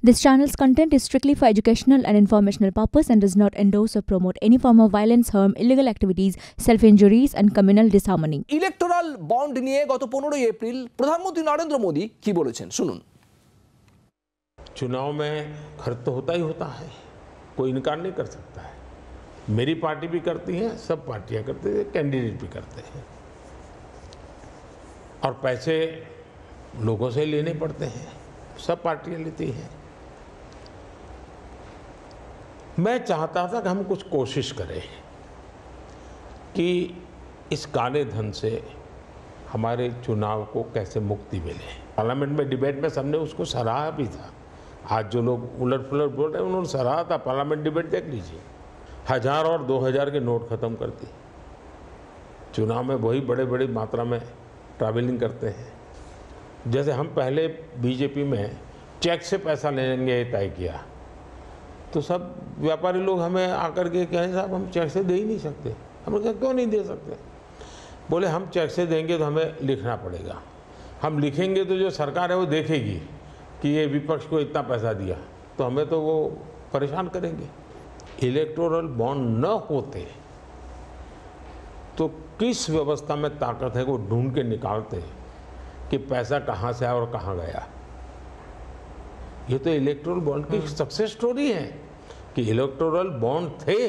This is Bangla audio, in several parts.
This channel's content is strictly for educational and informational purpose and does not endorse or promote any form of violence, harm, illegal activities, self-injuries and communal disharmony. Electoral bond নিয়ে গত 15 এপ্রিল প্রধানমন্ত্রী নরেন্দ্র মোদী কি বলেছেন শুনুন। चुनाव में खर्च तो होता ही होता है, कोई इनकार नहीं कर सकता है। मेरी पार्टी भी करती है, सब पार्टियां करती हैं, कैंडिडेट भी करते हैं और पैसे लोगों से लेने पड़ते हैं, सब पार्टियां लेती हैं। मैं चाहता था कि हम कुछ कोशिश करें कि इस काले धन से हमारे चुनाव को कैसे मुक्ति मिले। पार्लियामेंट में डिबेट में सबने उसको सराहा भी था। आज जो लोग उलट पुलट बोल रहे हैं उन्होंने सराहा था। पार्लियामेंट डिबेट देख लीजिए, 1000 और 2000 के नोट खत्म कर दिए। चुनाव में वही बड़े बड़ी मात्रा में ट्रैवलिंग करते हैं। जैसे हम पहले बीजेपी में चेक से पैसा लेंगे तय किया तो सब व्यापारी लोग हमें आकर के कहें साहब हम चेक से दे ही नहीं सकते। हमने कहा क्यों नहीं दे सकते? बोले हम चेक से देंगे तो हमें लिखना पड़ेगा, हम लिखेंगे तो जो सरकार है वो देखेगी कि ये विपक्ष को इतना पैसा दिया तो हमें तो वो परेशान करेंगे। इलेक्टोरल बॉन्ड न होते तो किस व्यवस्था में ताकत है वो ढूंढ के निकालते कि पैसा कहाँ से आया और कहाँ गया। ये तो इलेक्टोरल बॉन्ड की सक्सेस स्टोरी है कि इलेक्टोरल बॉन्ड थे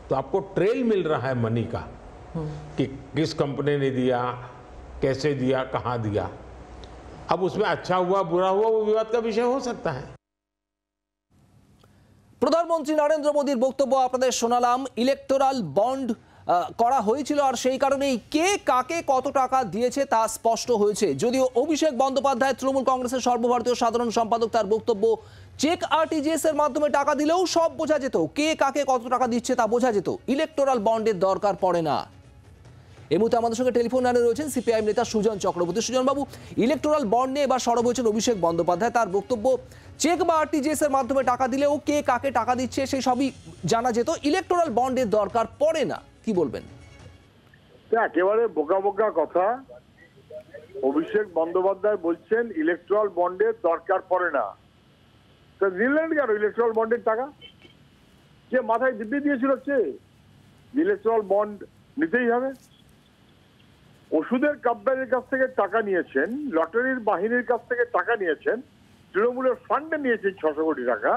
तो आपको ट्रेल मिल रहा है मनी का कि किस कंपनी ने दिया, कैसे दिया, कहाँ दिया। अब उसमें अच्छा हुआ बुरा हुआ वो विवाद का विषय हो सकता है। প্রধানমন্ত্রী নরেন্দ্র মোদীর বক্তব্য আপনাদের শোনালাম। ইলেকটোরাল বন্ড করা হয়েছিল আর সেই কারণেই কে কাকে কত টাকা দিয়েছে তা স্পষ্ট হয়েছে। যদিও অভিষেক বন্দ্যোপাধ্যায় তৃণমূল কংগ্রেসের সর্বভারতীয় সাধারণ সম্পাদক, তার বক্তব্য চেক আরটিজিএস এর মাধ্যমে টাকা দিলেও সব বোঝা যেত, কে কাকে কত টাকা দিচ্ছে তা বোঝা যেত, ইলেকটোরাল বন্ডের দরকার পড়ে না। এই মুহূর্তে আমাদের সঙ্গে টেলিফোন লাইনে রয়েছেন সিপিআইএম নেতা সুজন চক্রবর্তী। সুজন বাবু, ইলেকটোরাল বন্ড নিয়ে এবার সরব হয়েছেন অভিষেক বন্দ্যোপাধ্যায়। তার বক্তব্য চেক বা আরটিজিএস এর মাধ্যমে টাকা দিলেও কে কাকে টাকা দিচ্ছে সেই সবই জানা যেত, ইলেকটোরাল বন্ডের দরকার পড়ে না। কি বলবেন? একেবারে বোকা বোকা কথা। অভিষেক বন্দ্যোপাধ্যায় বলছেন ইলেকট্রাল বন্ডের দরকার পড়ে না। তো নিলেন কেন ইলেকট্রাল বন্ডের টাকা? যে মাথায় দিব্যি দিয়েছিল সে ইলেকট্রাল বন্ড নিতেই হবে। ওষুধের কোম্পানির কাছ থেকে টাকা নিয়েছেন, লটারির বাহিনীর কাছ থেকে টাকা নিয়েছেন, তৃণমূলের ফান্ডে নিয়েছেন 600 কোটি টাকা,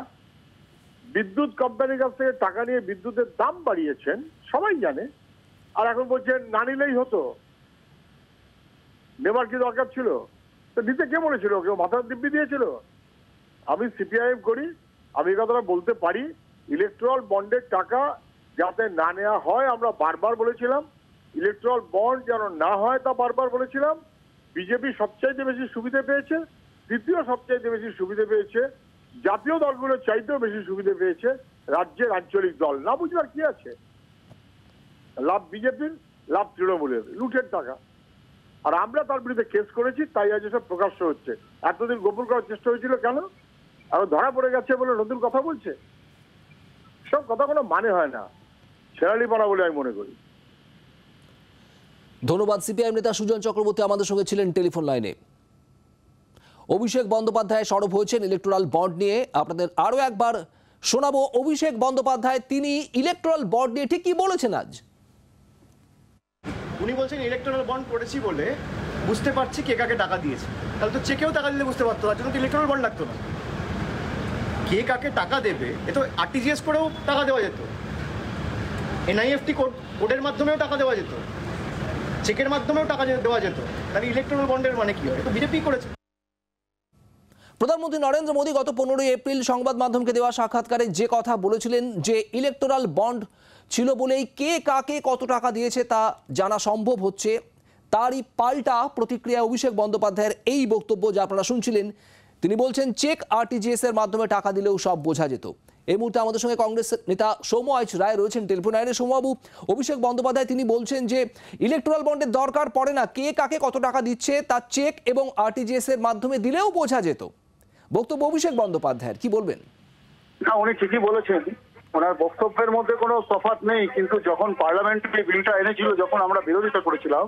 বিদ্যুৎ কোম্পানির কাছ থেকে টাকা নিয়ে বিদ্যুতের দাম বাড়িয়েছেন, সবাই জানে। আর এখন বলছেন না নিলেই হতো, নেবার কি দরকার ছিল? তো নিতে কে বলেছিল? কেউ মাথার দিব্যি দিয়েছিল? আমি সিপিআইএম করি, আমি এই কথাটা বলতে পারি। ইলেকট্রাল বন্ডের টাকা যাতে না নেওয়া হয় আমরা বারবার বলেছিলাম, ইলেকট্রাল বন্ড যেন না হয় তা বারবার বলেছিলাম। বিজেপি সবচাইতে বেশি সুবিধা পেয়েছে, তৃতীয় সবচাইতে বেশি সুবিধা পেয়েছে, জাতীয় দলগুলোর চাইতেও বেশি সুবিধা পেয়েছে রাজ্যের আঞ্চলিক দল। না বুঝবার কি আছে? লাভ বিজেপির, লাভ তৃণমূলের, লুটের টাকা। আর আমরা তার বিরুদ্ধে কেস করেছি, তাই আজ সব প্রকাশ্য হচ্ছে। এতদিন গোপন করার চেষ্টা হয়েছিল কেন? আর ধরা পড়ে গেছে বলে নতুন কথা বলছে। সব কথা কোনো মানে হয় না, ছেড়ালি পাড়া বলে আমি মনে করি। ধন্যবাদ। সিপিআইএম নেতা সুজন চক্রবর্তী আমাদের সঙ্গে ছিলেন টেলিফোন লাইনে। অভিষেক বন্দ্যোপাধ্যায় সরব হয়েছেন ইলেকটোরাল বন্ড নিয়ে। আপনাদের আরো একবার শোনাবো অভিষেক বন্দ্যোপাধ্যায় তিনি ইলেকটোরাল বন্ড নিয়ে ঠিক কি বলেছেন আজ। উনি বলছেন ইলেকটোরাল বন্ড করেছি বলে বুঝতে পারছি কে কাকে টাকা দিয়েছে। তাহলে তো চেকেও টাকা দিলে বুঝতে পারতো, তার জন্য তো ইলেকটোরাল বন্ড লাগতো না। কে কাকে টাকা দেবে এ তো আরটিজিএস করেও টাকা দেওয়া যেত, এনআইএফটি কোডের মাধ্যমেও টাকা দেওয়া যেত, চেকের মাধ্যমেও টাকা দেওয়া যেত। তাহলে ইলেকটোরাল বন্ডের মানে কি হয়? তো বিজেপি করেছে। প্রধানমন্ত্রী নরেন্দ্র মোদী গত 15 এপ্রিল সংবাদ মাধ্যমকে দেওয়া সাক্ষাৎকারে যে কথা বলেছিলেন যে ইলেকটোরাল বন্ড ছিল বলেই কে কাকে কত টাকা দিয়েছে তা জানা সম্ভব হচ্ছে, তারই পাল্টা প্রতিক্রিয়া অভিষেক বন্দ্যোপাধ্যায়ের এই বক্তব্য যা আপনারা শুনছিলেন। তিনি বলছেন চেক আরটিজিএস এর মাধ্যমে টাকা দিলেও সব বোঝা যেত। এই মুহূর্তে আমাদের সঙ্গে কংগ্রেস নেতা সৌম্য আইচ রায় রয়েছেন টেলিফোন লাইনে। সৌম্যবাবু, অভিষেক বন্দ্যোপাধ্যায় তিনি বলছেন যে ইলেকটোরাল বন্ডের দরকার পড়ে না, কে কাকে কত টাকা দিচ্ছে তা চেক এবং আরটিজিএস এর মাধ্যমে দিলেও বোঝা যেত। বক্তব্য অভিষেক বন্দ্যোপাধ্যায়ের, কি বলবেন? না, উনি ঠিকই বলেছেন, ওনার বক্তব্যের মধ্যে কোনো তফাৎ নেই। কিন্তু যখন পার্লামেন্টে বিলটা এনেছিল, যখন আমরা বিরোধিতা করেছিলাম,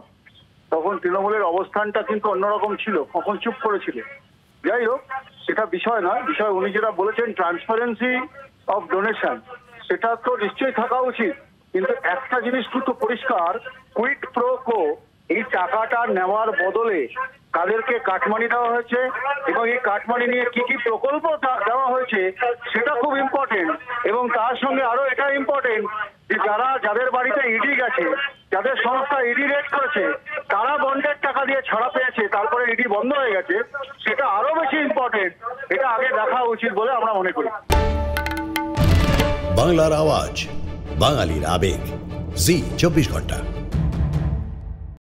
তখন তৃণমূলের অবস্থানটা কিন্তু অন্যরকম ছিল, কখন চুপ করেছিল। যাই হোক, সেটা বিষয় নয়। বিষয় উনি যেটা বলেছেন ট্রান্সপারেন্সি অফ ডোনেশন, সেটা তো নিশ্চয়ই থাকা উচিত। কিন্তু একটা জিনিস কিন্তু পরিষ্কার, কুইড প্রো কো, এই টাকাটা নেওয়ার বদলে কাদেরকে কাটমানি দেওয়া হয়েছে এবং এই কাটমানি নিয়ে কি কি প্রকল্প দেওয়া হয়েছে সেটা খুব ইম্পর্টেন্ট। এবং তার সঙ্গে আরো এটা ইম্পর্টেন্ট যে যাদের বাড়িতে ইডি গেছে, যাদের সংস্থা ইডি রেড করেছে, তারা বন্ডের টাকা দিয়ে ছাড়া পেয়েছে, তারপরে ইডি বন্ধ হয়ে গেছে, সেটা আরো বেশি ইম্পর্টেন্ট। এটা আগে দেখা উচিত বলে আমরা মনে করি। বাংলার আওয়াজ, বাঙালির আবেগ, জি 24 ঘন্টা।